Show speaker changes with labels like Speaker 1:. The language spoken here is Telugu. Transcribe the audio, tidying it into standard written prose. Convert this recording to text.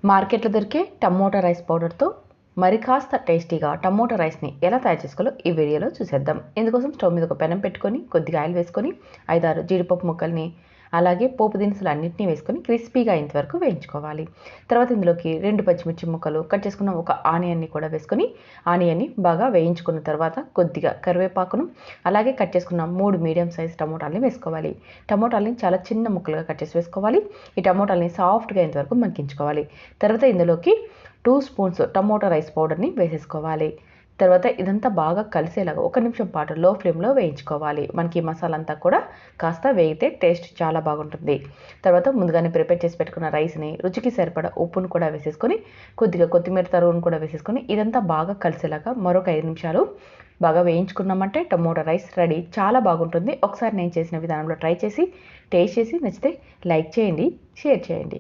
Speaker 1: మార్కెట్లో దొరికే టమోటా రైస్ పౌడర్తో మరి కాస్త టేస్టీగా టమోటా రైస్ని ఎలా తయారు చేసుకోవాలో ఈ వీడియోలో చూసేద్దాం. ఇందుకోసం స్టవ్ మీద ఒక పెనం పెట్టుకొని కొద్దిగా ఆయిల్ వేసుకొని 5-6 జీడిపప్పు ముక్కల్ని అలాగే పోపు దినుసులు అన్నింటినీ వేసుకొని క్రిస్పీగా అయ్యేంత వరకు వేయించుకోవాలి. తర్వాత ఇందులోకి 2 పచ్చిమిర్చి ముక్కలు కట్ చేసుకున్న ఒక ఆనియన్ని కూడా వేసుకొని ఆనియన్ని బాగా వేయించుకున్న తర్వాత కొద్దిగా కరివేపాకును అలాగే కట్ చేసుకున్న 3 మీడియం సైజ్ టమోటాలని వేసుకోవాలి. టమోటాలని చాలా చిన్న ముక్కలుగా కట్ చేసి వేసుకోవాలి. ఈ టమోటాలని సాఫ్ట్గా అయ్యేంత వరకు మగ్గించుకోవాలి. తర్వాత ఇందులోకి 2 స్పూన్స్ టమోటా రైస్ పౌడర్ని వేసేసుకోవాలి. తర్వాత ఇదంతా బాగా కలిసేలాగా 1 నిమిషం పాటు లో ఫ్లేమ్లో వేయించుకోవాలి. మనకి ఈ మసాలా అంతా కూడా కాస్త వేగితే టేస్ట్ చాలా బాగుంటుంది. తర్వాత ముందుగానే ప్రిపేర్ చేసి పెట్టుకున్న రైస్ని రుచికి సరిపడా ఉప్పును కూడా వేసేసుకొని కొద్దిగా కొత్తిమీర తరుగును కూడా వేసేసుకొని ఇదంతా బాగా కలిసేలాగా మరొక 5 నిమిషాలు బాగా వేయించుకున్నామంటే టమోటా రైస్ రెడీ. చాలా బాగుంటుంది. ఒకసారి నేను చేసిన విధానంలో ట్రై చేసి టేస్ట్ చేసి నచ్చితే లైక్ చేయండి, షేర్ చేయండి.